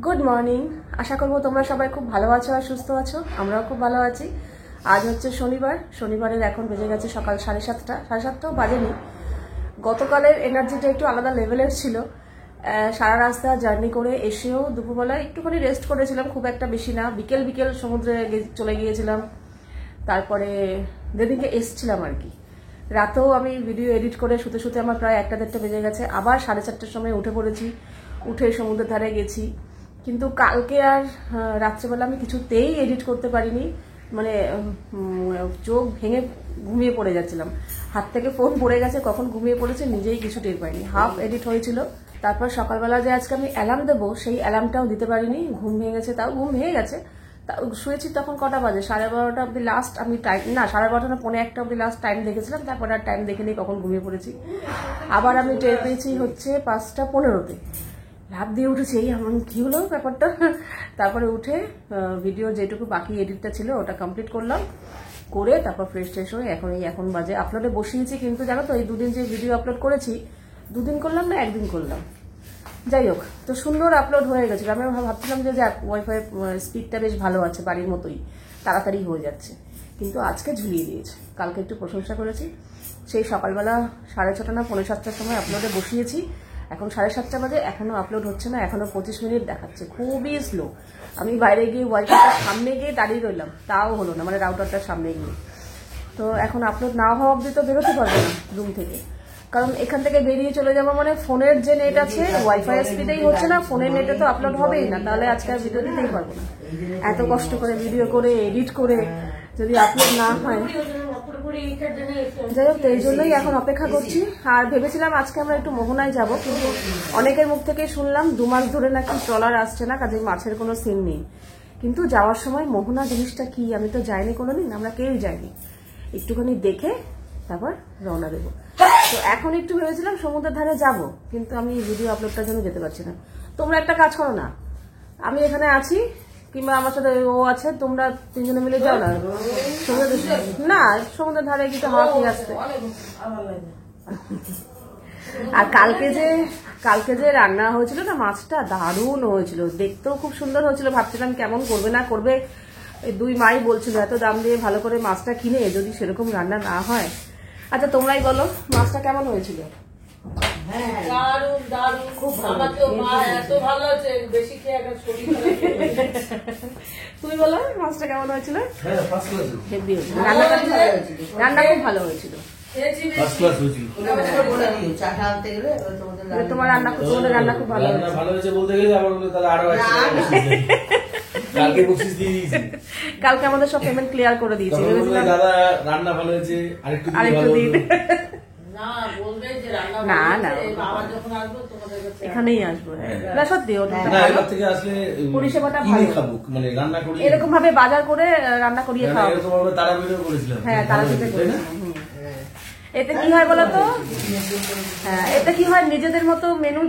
Good morning. আশা করবো তোমরা সবাই খুব ভালো আছো আর সুস্থ আছো। আমরাও খুব ভালো আছি। আজ হচ্ছে শনিবার। শনিবারের এখন বেজে গেছে সকাল 7:30। 7:30টাও বাজেনি। গতকালের এনার্জিটা একটু আলাদা লেভেলের ছিল। সারা রাস্তা জার্নি করে এসেও দুপুরবেলা একটুখানি রেস্ট করেছিলাম, খুব একটা বেশি না। বিকেল বিকেল সমুদ্রে চলে গিয়েছিলাম। তারপরে যেদিনকে এসছিলাম আর কি, রাতেও আমি ভিডিও এডিট করে শুতে শুতে আমার প্রায় 1-1:30 বেজে গেছে। আবার 4:30টার সময় উঠে পড়েছি, উঠে সমুদ্রের ধারে গেছি। কিন্তু কালকে আর রাত্রেবেলা আমি কিছুতেই এডিট করতে পারিনি। মানে চোখ ভেঙে ঘুমিয়ে পড়ে যাচ্ছিলাম। হাত থেকে ফোন পড়ে গেছে, কখন ঘুমিয়ে পড়েছে নিজেই কিছু টের পাইনি। হাফ এডিট হয়েছিল। তারপর সকালবেলা যে আজকে আমি অ্যালার্ম দেবো সেই অ্যালার্মটাও দিতে পারিনি। ঘুম ভেঙে গেছে, তাও ঘুম ভেঙে গেছে। তা শুয়েছি তখন কটা বাজে, 12:30 অব্দি লাস্ট আমি টাইম, না 12:30 না 1:45 অব্দি লাস্ট টাইম দেখেছিলাম। তারপর আর টাইম দেখে নিই কখন ঘুমিয়ে পড়েছি। আবার আমি টের পেয়েছি হচ্ছে 5:15-তে। লাভ দিয়ে উঠেছি, এই এমন কি হলো ব্যাপারটা। তারপরে উঠে ভিডিও যেটুকু বাকি এডিটটা ছিল ওটা কমপ্লিট করলাম, করে তারপর ফ্রেশ ট্রেশ হয়ে এখন বাজে আপলোডে বসিয়েছি। কিন্তু জানো তো এই দুদিন যে ভিডিও আপলোড করেছি, 2 দিন করলাম না 1 দিন করলাম, যাই হোক, তো সুন্দর আপলোড হয়ে গেছিল। আমি ভাবছিলাম যে যাক ওয়াইফাই স্পিডটা বেশ ভালো আছে, বাড়ির মতোই তাড়াতাড়ি হয়ে যাচ্ছে। কিন্তু আজকে ঝুলিয়ে দিয়েছে। কালকে একটু প্রশংসা করেছি। সেই সকালবেলা 6:30 না 7:45টার সময় আপলোডে বসিয়েছি। এখন 7:30 বাজে, এখনো আপলোড হচ্ছে না। এখনো 25 মিনিট দেখাচ্ছে, খুবই স্লো। আমি বাইরে গিয়ে ওয়াইফাইটার সামনে গিয়ে দাঁড়িয়ে রইলাম, তাও হলো না, মানে রাউটারটার সামনে গিয়ে। তো এখন আপলোড না হওয়া অব্দি তো বেরোতে পারবো না রুম থেকে, কারণ এখান থেকে বেরিয়ে চলে যাবো মানে ফোনের যে নেট আছে ওয়াইফাই স্পিডেই হচ্ছে না, ফোনের নেটে তো আপলোড হবেই না, তাহলে আজকে আর ভিডিও দিতেই পারবো না। এত কষ্ট করে ভিডিও করে এডিট করে যদি আপলোড না হয়, যাই হোক, তো এই জন্যই এখন অপেক্ষা করছি। আর ভেবেছিলাম আজকে আমরা একটু মোহনায় যাব, কিন্তু অনেকের মুখ থেকে শুনলাম 2 মাস ধরে নাকি ট্রলার আসছে না, কাজে মাছের কোনো সিন নেই। কিন্তু যাওয়ার সময় মোহনা জিনিসটা কি আমি তো যাইনি কোনোদিন, আমরা কেউই যাইনি। একটুখানি দেখে তারপর রওনা দেবো। তো এখন একটু ভেবেছিলাম সমুদ্রের ধারে যাব, কিন্তু আমি ভিডিও আপলোডটার জন্য যেতে পারছি না। তোমরা একটা কাজ করো না, আমি এখানে আছি কিংবা আমার সাথে ও আছে, তোমরা 3 জনে মিলে যাও না না সমুদ্রের ধারে গিয়ে হাওয়া খেয়ে আসতে। আর কালকে যে রান্না হয়েছিল না, মাছটা দারুণ হয়েছিল, দেখতেও খুব সুন্দর হয়েছিল। ভাবছিলাম কেমন করবে না করবে, 2 মাই বলছিল এত দাম দিয়ে ভালো করে মাছটা কিনে যদি সেরকম রান্না না হয়। আচ্ছা তোমরাই বলো মাছটা কেমন হয়েছিল? তুমি বলো মাছটা কেমন হয়েছিল? রান্না খুব ভালো হয়েছিল। তোমার রান্না খুব ভালো হয়েছে বলতে গেলে কালকে আমাদের সব পেমেন্ট ক্লিয়ার করে দিয়েছি। দাদা রান্না ভালো হয়েছে, আরেকটু দিন না এখানেই আসবো। না সত্যি পরিষেবাটা ভালো, এরকম ভাবে বাজার করে রান্না করিয়ে খাওয়া। হ্যাঁ তারাপীঠে করেছিলাম। এতে কি হয় বলতো, হ্যাঁ এতে কি হয় নিজেদের মতো মেনু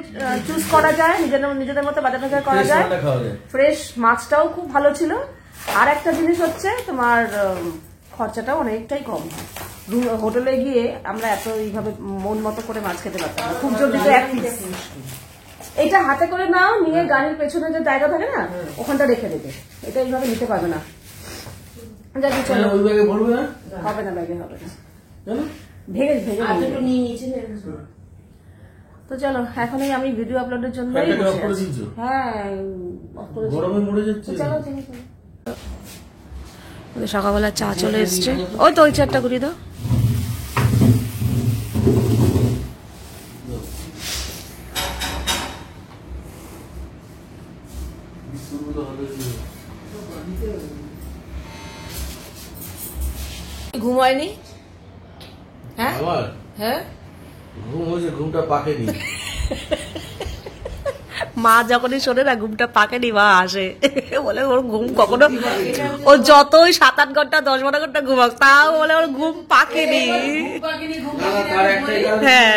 চুজ করা যায়, নিজেদের মতো বাজার বাজার করা যায়। ফ্রেশ মাছটাও খুব ভালো ছিল। আর একটা জিনিস হচ্ছে তোমার খরচাটাও অনেকটাই কম হয়। হোটেলে গিয়ে আমরা এত এইভাবে মন মতো করে মাছ খেতে পারতাম না, খুব জলদি তো এক পিস। এটা হাতে করে নাও, নিয়ে গাড়ির পেছনে যে জায়গা থাকে না ওখানটা রেখে দেবে, এটা এইভাবে নিতে পারবে না। হবে না, ব্যাগে হবে না, ভেঙে তো চলো এখনই আমি ভিডিও আপলোডের জন্য। হ্যাঁ সকালবেলা চা চলে এসছে, ওই তো ওই চারটা ঘুরিয়ে দাও। ঘুম হয়নি? হ্যাঁ হ্যাঁ ঘুম হয়েছে, ঘুমটা পাকেনি। মা যখনই শোনে না ঘুমটা পাকেনি, মা আসে বলে ওর ঘুম কখনো, ও যতই 7-8 ঘন্টা 10-12 ঘন্টা ঘুমাক তাও বলে ওর ঘুম পাকেনি। হ্যাঁ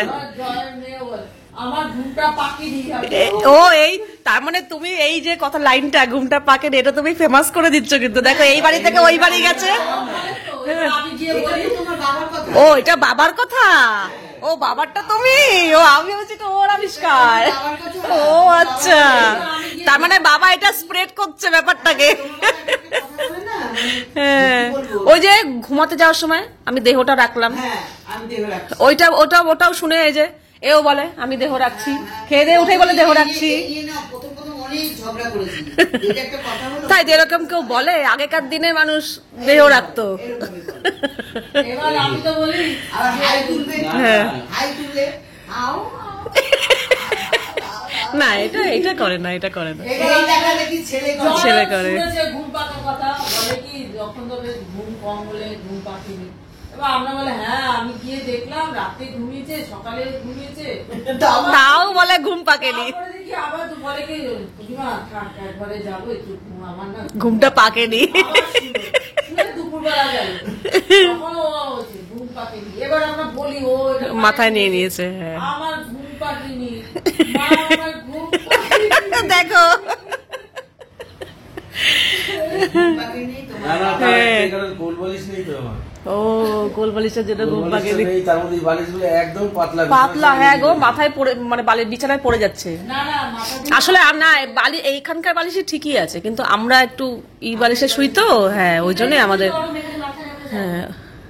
ও এই তার মানে তুমি এই যে কথা লাইনটা ঘুমটা পাকেনি, এটা তুমি ফেমাস করে দিচ্ছ। কিন্তু দেখো এই বাড়ি থেকে ওই বাড়ি গেছে। ও এটা বাবার কথা, ও বাবারটা তুমি, ও আমি হচ্ছে ওর আবিষ্কার। ও আচ্ছা তার মানে বাবা এটা স্প্রেড করছে ব্যাপারটাকে। হ্যাঁ, ওই যে ঘুমাতে যাওয়ার সময় আমি দেহটা রাখলাম, ওটাও শুনে এই যে এও বলে আমি দেহ রাখছি, খেয়ে দিয়ে উঠে বলে দেহ রাখছি। তাই এরকম কেউ বলে? আগেকার দিনে মানুষ দেহ রাখতো। হ্যাঁ, না এটা করে না, এটা করে না, ছেলে করে। ঘুম পাকার কথা বলে কি, যখন তো বেশ ঘুম কম হলে ঘুম পাকিনি, এবার আমরা বলে হ্যাঁ আমি গিয়ে দেখলাম রাতে ঘুমিয়েছে সকালে ঘুমিয়েছে, তাও বলে ঘুম পাকেনি। দেখি আবার বলে কি একবারে যাবো একটু আমার না ঘুমটা পাকেনি, দুপুরবেলা গেল ঘুম পাকেনি। এবার আমরা বলি ও মাথায় নিয়ে নিয়েছে। হ্যাঁ, আমার ঘুম পাকেনি, দেখো ও গোল বালিশের জন্য ঘুম পাকেনি, পাতলা। হ্যাঁ গো, মাথায় পড়ে মানে বিছানায় পড়ে যাচ্ছে। আসলে না, বালি এইখানকার বালিশই ঠিকই আছে, কিন্তু আমরা একটু বালিশে শুই তো। হ্যাঁ, ওই জন্য আমাদের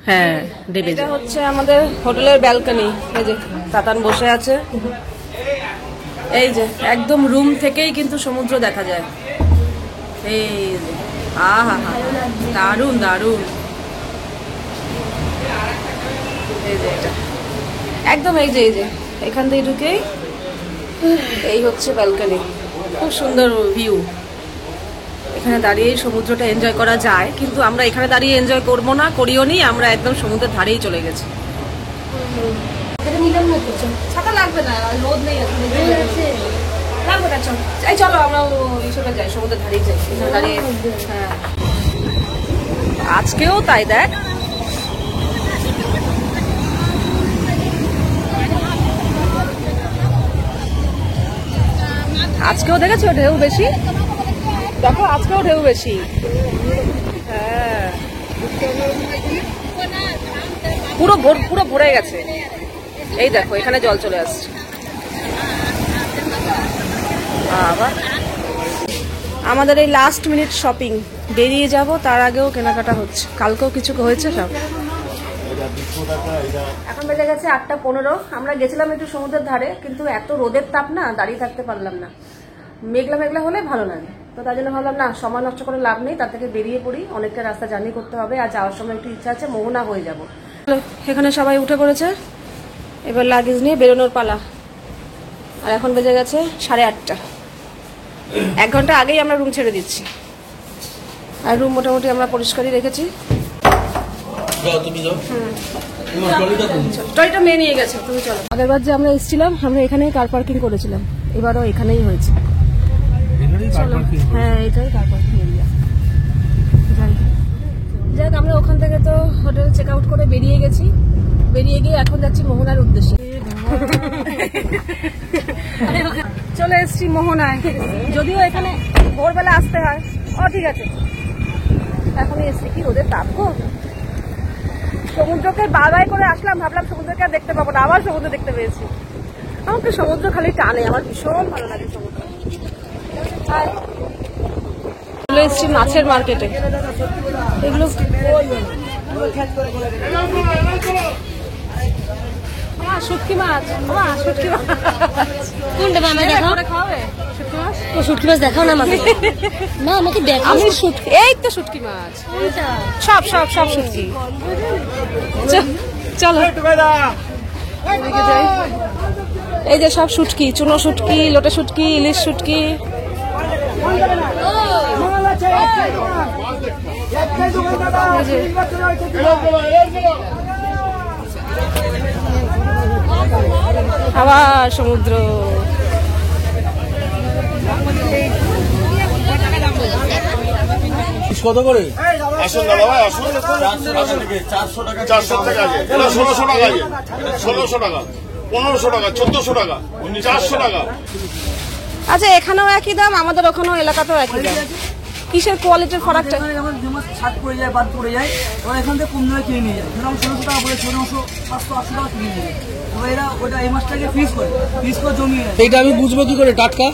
হ্যাঁ ডেবে। এটা হচ্ছে আমাদের হোটেলের ব্যালকনি। এই যে তাতান বসে আছে, এই যে একদম রুম থেকেই কিন্তু সমুদ্র দেখা যায়। এই যে আহা হা, দারুণ দারুণ। এই যে এটা একদম এই যে এখান থেকে ঢুকেই এই হচ্ছে ব্যালকনি, খুব সুন্দর ভিউ। এখানে দাঁড়িয়ে সমুদ্রটা এনজয় করা যায়, কিন্তু আমরা এখানে দাঁড়িয়ে এনজয় করবো না, করিও নি, আমরা একদম সমুদ্রের ধারেই চলে গেছি। ছাতা লাগবে না, রোদ নেই লাগবে না, চলো আমরা চলে যাই, সমুদ্রের ধারেই যাই, দাঁড়িয়ে। হ্যাঁ, আজকেও তাই, দেখ আজকেও দেখেছো ঢেউ বেশি, দেখো আজকেও ঢেউ বেশি। হ্যাঁ, পুরো ভরে গেছে। এই দেখো এখানে জল চলে আসছে আবার। আমাদের এই লাস্ট মিনিট শপিং, বেরিয়ে যাব তার আগেও কেনাকাটা হচ্ছে, কালকেও কিছু হয়েছে সব। এখন বেজে গেছে 8:15। আমরা গেছিলাম একটু সমুদ্রের ধারে, কিন্তু এত রোদের তাপ না, দাঁড়িয়ে থাকতে পারলাম না। মেঘলা মেঘলা হলে ভালো লাগে, তো তার জন্য ভাবলাম না, সময় নষ্ট করে লাভ নেই, তার থেকে বেরিয়ে পড়ি, অনেকটা রাস্তা জার্নি করতে হবে। আর যাওয়ার সময় একটু ইচ্ছা আছে মোহনা হয়ে যাব। এখানে সবাই উঠে পড়েছে, এবার লাগেজ নিয়ে বেরোনোর পালা। আর এখন বেজে গেছে 8:30। 1 ঘন্টা আগেই আমরা রুম ছেড়ে দিচ্ছি, আর রুম মোটামুটি আমরা পরিষ্কারই রেখেছি। টয়টা মেয়ে নিয়ে গেছে, তুমি চলো। আগেরবার যে আমরা এসেছিলাম, আমরা এখানেই কার পার্কিং করেছিলাম, এবারও এখানেই হয়েছে। হ্যাঁ, এটাই কার পার্কিং এরিয়া। যাক, আমরা ওখান থেকে তো হোটেল চেক আউট করে বেরিয়ে গেছি, বেরিয়ে গিয়ে এখন যাচ্ছি মোহনার উদ্দেশ্যে। চলে এসছি মোহনায়, যদিও এখানে ভোরবেলা আসতে হয়। ও ঠিক আছে, এখনই এসছি। কি ওদের তাপ গো, সমুদ্রকে বাবাই করে আসলাম, ভাবলাম সমুদ্রকে আর দেখতে পাবো না, আবার সমুদ্র দেখতে পেয়েছি। আমাকে সমুদ্র খালি টানে, আমার ভীষণ ভালো লাগে সমুদ্র। চলে এসছি মাছের মার্কেটে, এগুলো শুটকি মাছ। শুটকি মাছ কোনটা মামা দেখাও, খাওয়াবে শুটকি মাছ? ও শুটকি মাছ দেখাও না আমাকে। না আমাকে দেখাও। আমি শুটকি, এই তো শুটকি মাছ, সব সব সব শুটকি। চলো এদিকে যাই। এই যে সব শুটকি, চুনো শুটকি, লোটে শুটকি, ইলিশ শুটকি। আবার সমুদ্র। কত করে? আসুন দাদা ভাই, আসুন। 400 টাকা। 400 টাকা, 1600 টাকা, 1600 টাকা, 1500 টাকা, 1400 টাকা, 400 টাকা। আচ্ছা, এখানেও একই দাম, আমাদের ওখানেও এলাকাতেও একই দাম। কিসের কোয়ালিটির ফারাকটা? ছাদ পড়ে যায়, বাদ পড়ে যায়, ওরা এখান থেকে কম দামে কিনে নিয়ে যায়। ধরো 1600 টাকা বলে 1400, 700, 800 টাকা কিনে নিয়ে যায়। এবার এরা ওটা এই মাছটাকে ফ্রিজ করে জমিয়ে। এইটা আমি বুঝবো কি করে টাটকা?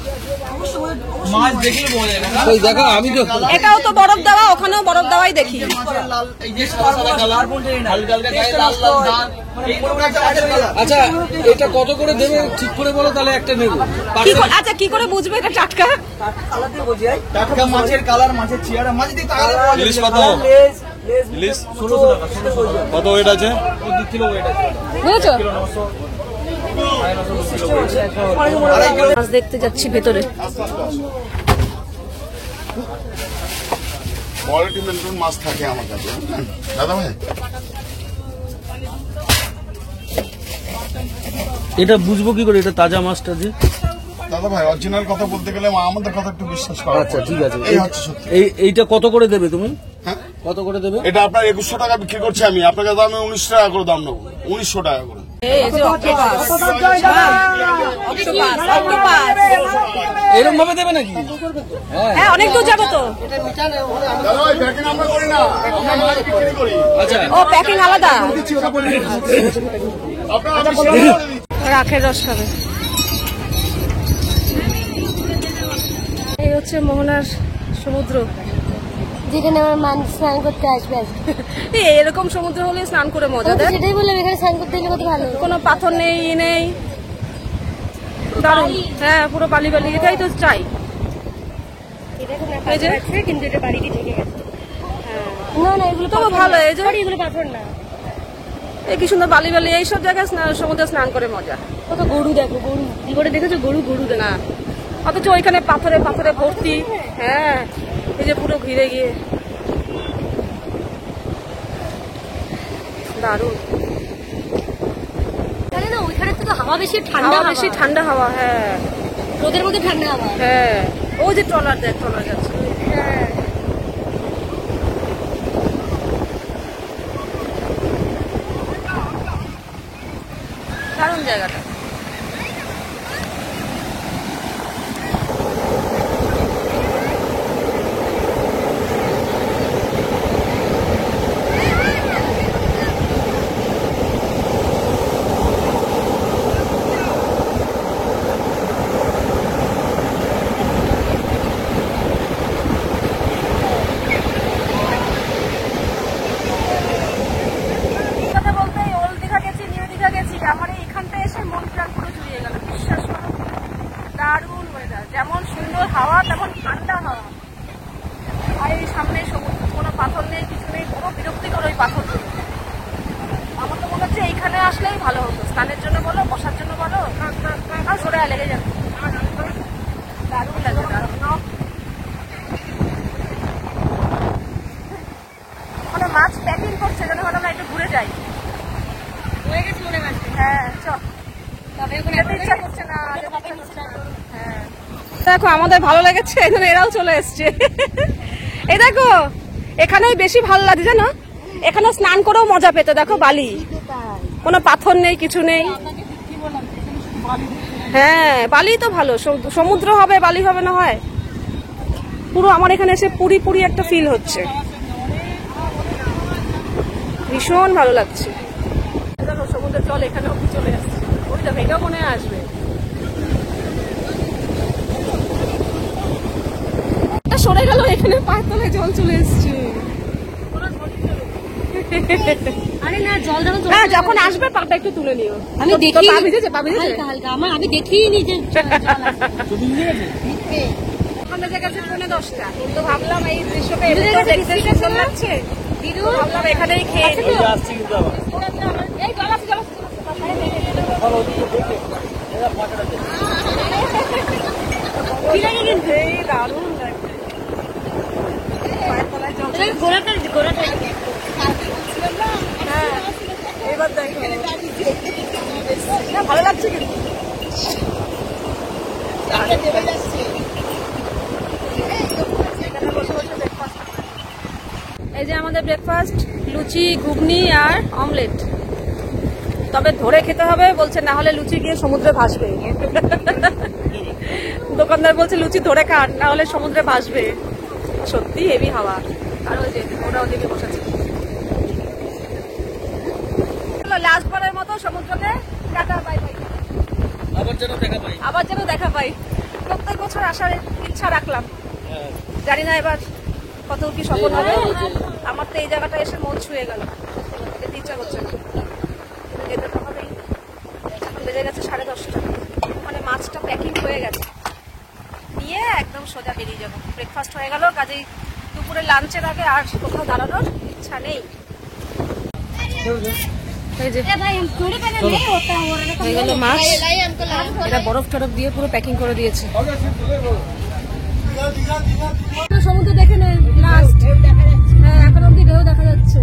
অবশ্যই মাছ দেখলে বোঝা যায় না। ওই দেখো আমি তো এটাও তো বরফ দেওয়া, ওখানেও বরফ দেওয়াই দেখি। মাছের লাল এই যে সাদা সাদা কালার হালকা হালকা গায়ে লাল লাল দাগ এই রকম একটা মাছের কালার। আচ্ছা এটা কত করে দেবে ঠিক করে বলো, তাহলে একটা নেবো। আচ্ছা কি করে বুঝবে এটা টাটকা? কালার দিয়ে বোঝা যায়। টাটকা মাছের কালার, মাছের চেহারা, মাছ দিয়ে তাকালে ইলিশ কত? ইলিশ 1600 টাকা 1600 টাকা। কত ওয়েট আছে? 2 কিলো ওয়েট আছে। বুঝেছো? কিলো 900 মাছ দেখতে যাচ্ছি ভেতরে। কোয়ালিটি মেনটেন মাছ থাকে আমার কাছে, দাদা ভাই। এটা বুঝবো কি করে এটা তাজা মাছটা যে? দাদা ভাই অরিজিনাল কথা বলতে গেলে আমাদের কথা একটু বিশ্বাস করো। আচ্ছা ঠিক আছে। এই হচ্ছে সত্যি। এইটা কত করে দেবে তুমি? হ্যাঁ কত করে দেবে? এটা আপনার 2100 টাকা বিক্রি করছি আমি, আপনার কাছে আমি 19 টাকা করে দাম নেবো, 1900 টাকা করে। এরকম ভাবে দেবে নাকি? হ্যাঁ অনেক দূর যাবো তো। দাদা ভাই প্যাকিং আমরা করি না, আমরা মাছ বিক্রি করি। আচ্ছা ও প্যাকিং আলাদা। আপনারা রাখের রস খাবে। এই হচ্ছে মোহনার সমুদ্র, যেখানে আমার মানুষ স্নান করতে আসবে আজকে। এরকম সমুদ্র হলে স্নান করে মজা দেয়। সেটাই বললাম, এখানে স্নান করতে এলে কত ভালো। কোনো পাথর নেই, ই নেই, দারুণ। হ্যাঁ পুরো বালি বালি, এটাই তো চাই। এই যে কিন্তু এটা বাড়িতে থেকে গেছে। না না এগুলো তবু ভালো, এই যে এগুলো পাথর না। এই কি সুন্দর বালি বালি, এইসব জায়গায় সমুদ্রে স্নান করে মজা। কত গরু দেখো, গরু জীবনে দেখেছো গরু? গরু না অথচ ওইখানে পাথরে পাথরে ভর্তি। হ্যাঁ এই যে পুরো ঘিরে গিয়ে দারুণ। জানি না ওইখানে তো হাওয়া বেশি, ঠান্ডা হাওয়া হাওয়া বেশি, ঠান্ডা হাওয়া। হ্যাঁ রোদের মধ্যে ঠান্ডা হাওয়া। হ্যাঁ ওই যে ট্রলার, দেখ ট্রলার যাচ্ছে। হ্যাঁ দারুণ জায়গাটা। কথা বলতে ওল্ড দীঘা গেছি, নিউ দীঘা গেছি, আমার এইখানটা এসে মন প্রাণ পুরো জুড়িয়ে গেল। বিশ্বাস করো, দারুণ ওয়েদার, যেমন সুন্দর হাওয়া তেমন ঠান্ডা হাওয়া। আর এই সামনে সমুদ্র, কোনো পাথর নেই, কিছু নেই, কোনো বিরক্তিকর ওই পাথরগুলো। আমার তো মনে হচ্ছে এইখানে আসলেই ভালো হতো, স্নানের জন্য বলো, বসার জন্য বলো, আর সরে লেগে যাবে। দারুণ লাগে, দারুণ। মানে মাছ প্যাকিং করছে, যেন ভালো না একটু ঘুরে যাই। হয়ে গেছে মনে হয়। হ্যাঁ চল, তবে ওখানে যেতে ইচ্ছা করছে না, যেতে ইচ্ছা করছে না। হ্যাঁ দেখো আমাদের ভালো লেগেছে, এই জন্য এরাও চলে এসছে। এই দেখো এখানেই বেশি ভালো লাগে জানো, এখানে স্নান করেও মজা পেতে। দেখো বালি, কোনো পাথর নেই, কিছু নেই। হ্যাঁ বালি তো ভালো, সমুদ্র হবে বালি হবে না হয়। পুরো আমার এখানে এসে পুরি পুরি একটা ফিল হচ্ছে, ভীষণ ভালো লাগছে। দেখো সমুদ্রের জল এখানে অব্দি চলে আসছে, ওই দেখো এটাও মনে হয় আসবে। সরে গেল, এখানে পায়ের তলায় জল চলে এসছে। আরে না জল যখন হ্যাঁ যখন আসবে পাটা একটু তুলে নিও। আমি তো দেখি পা ভিজেছে, পা ভিজেছে। হালকা হালকা, আমি দেখিনি যে ওখান থেকে গেছে 9:30। তো ভাবলাম এই দৃশ্যটা এত দেখতে সুন্দর লাগছে, তো ভাবলাম এখানেই খেয়ে নিই। আসছে কিন্তু আবার এই জল আছে, জল আছে। এই দারুণ লাগছে, পায়ের তলায় জল। গোড়াটা হ্যাঁ এবার দেখো না, ভালো লাগছে কিন্তু। এই যে আমাদের ব্রেকফাস্ট, লুচি, ঘুগনি আর অমলেট। তবে ধরে খেতে হবে বলছে, না হলে লুচি গিয়ে সমুদ্রে ভাসবে। দোকানদার বলছে লুচি ধরে খান, না হলে সমুদ্রে ভাসবে। সত্যি হেভি হাওয়া। আর ওই যে ওরা ওদিকে বসেছে। লাস্ট বারের মতো সমুদ্রকে টাটা বাই বাই, আবার যেন দেখা পাই। আবার যেন দেখা পাই। প্রত্যেক বছর আসার ইচ্ছা রাখলাম, জানি না এবার কত কি সফল হবে। আমার তো এই জায়গাটা এসে মন ছুঁয়ে গেল, যেতে ইচ্ছা করছে না, কিন্তু যেতে তো হবেই। এখন বেজে গেছে 10:30, মানে মাছটা প্যাকিং হয়ে গেছে, নিয়ে একদম সোজা বেরিয়ে যাবো। ব্রেকফাস্ট হয়ে গেল, কাজেই দুপুরে লাঞ্চের আগে আর কোথাও দাঁড়ানোর ইচ্ছা নেই। এই যে হয়ে গেল মাছ, এটা বরফ টরফ দিয়ে পুরো প্যাকিং করে দিয়েছে। সমুদ্র দেখে নেই লাস্ট, হ্যাঁ এখন অব্দি ঢেউ দেখা যাচ্ছে।